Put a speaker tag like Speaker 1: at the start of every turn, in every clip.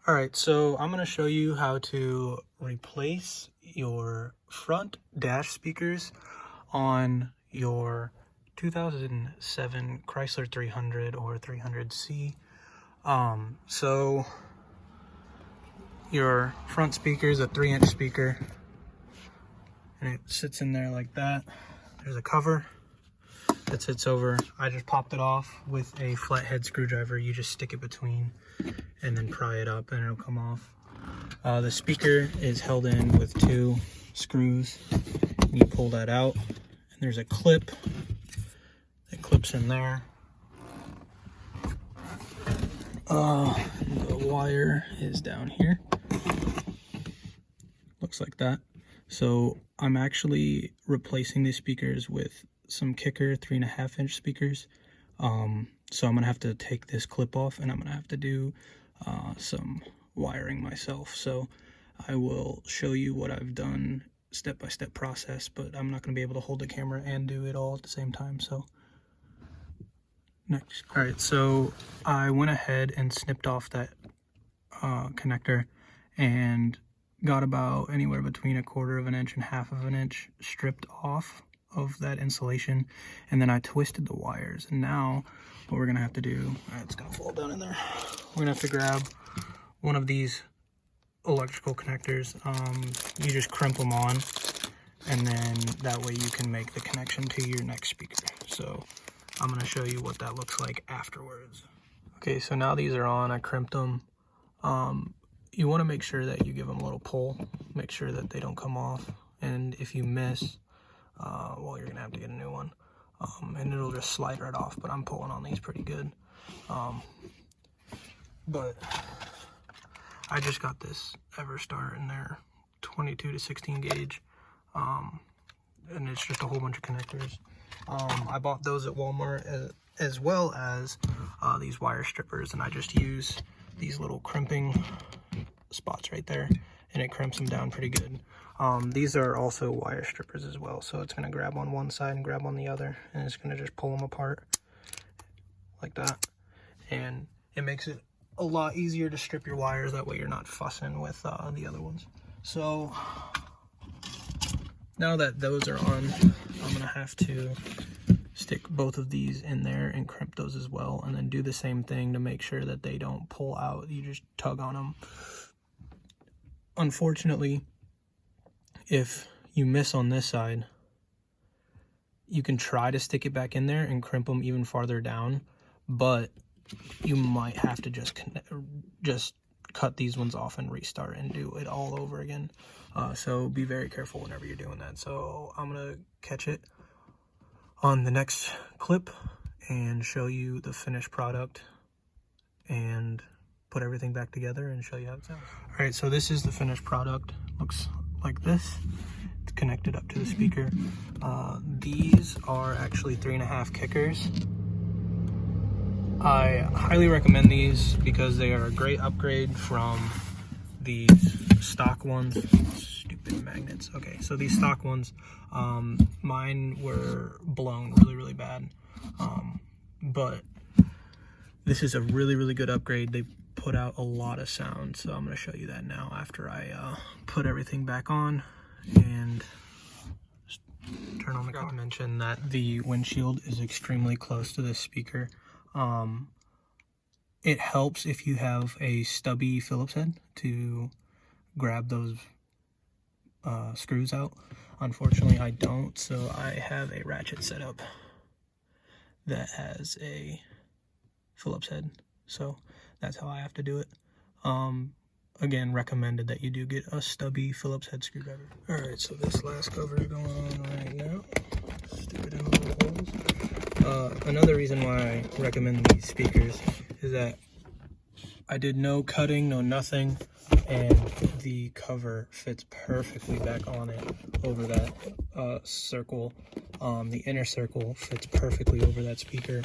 Speaker 1: Alright, so I'm going to show you how to replace your front dash speakers on your 2007 Chrysler 300 or 300C. So your front speaker is a 3-inch speaker and it sits in there like that. There's a cover that sits over. I just popped it off with a flathead screwdriver. You just stick it between and then pry it up and it'll come off. The speaker is held in with 2 screws. You pull that out and there's a clip that clips in there. The wire is down here. Looks like that. So I'm actually replacing these speakers with some kicker 3.5-inch speakers. So I'm gonna have to take this clip off and I'm gonna have to do some wiring myself. So I will show you what I've done, step-by-step process, but I'm not gonna be able to hold the camera and do it all at the same time. So next. All right, so I went ahead and snipped off that connector and got about anywhere between 1/4 of an inch and 1/2 of an inch stripped off of that insulation, and then I twisted the wires. And now what we're gonna have to do, it's gonna fall down in there, we're gonna have to grab one of these electrical connectors. You just crimp them on and then that way you can make the connection to your next speaker. So I'm gonna show you what that looks like afterwards. Okay, so now these are on. I crimped them. You want to make sure that you give them a little pull, make sure that they don't come off, and if you miss, well, you're gonna have to get a new one, and it'll just slide right off. But I'm pulling on these pretty good. But I just got this Everstar in there, 22 to 16 gauge, and it's just a whole bunch of connectors. I bought those at Walmart as well as these wire strippers, and I just use these little crimping spots right there and it crimps them down pretty good. These are also wire strippers as well, so it's going to grab on one side and grab on the other, and it's going to just pull them apart like that, and it makes it a lot easier to strip your wires. That way you're not fussing with the other ones. So now that those are on, I'm gonna have to stick both of these in there and crimp those as well, and then do the same thing to make sure that they don't pull out. You just tug on them. Unfortunately, if you miss on this side, you can try to stick it back in there and crimp them even farther down, but you might have to just cut these ones off and restart and do it all over again. So be very careful whenever you're doing that. So I'm gonna catch it on the next clip and show you the finished product and put everything back together and show you how it sounds. All right, so this is the finished product. Looks like this. It's connected up to the speaker. These are actually 3.5 kickers. I highly recommend these because they are a great upgrade from these stock ones. Stupid magnets. Okay, so these stock ones, mine were blown really bad, but this is a really good upgrade. They put out a lot of sound, so I'm going to show you that now after I put everything back on and turn on the car. I forgot to mention that the windshield is extremely close to this speaker. It helps if you have a stubby Phillips head to grab those screws out. Unfortunately, I don't, so I have a ratchet setup that has a Phillips head, so that's how I have to do it. Again, recommended that you do get a stubby Phillips head screwdriver. Alright, so this last cover is going on right now. Stick it in the little holes. Another reason why I recommend these speakers is that I did no cutting, no nothing, and the cover fits perfectly back on it over that circle. The inner circle fits perfectly over that speaker.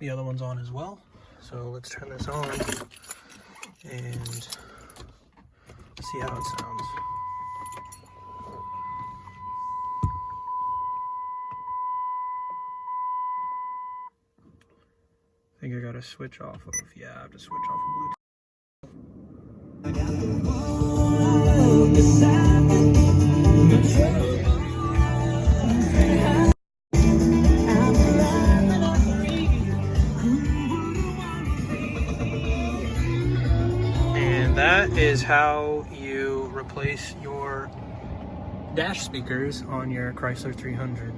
Speaker 1: The other one's on as well, so let's turn this on and see how it sounds. I think I gotta switch off of, yeah, I have to switch off of Bluetooth. And that is how you replace your dash speakers on your Chrysler 300.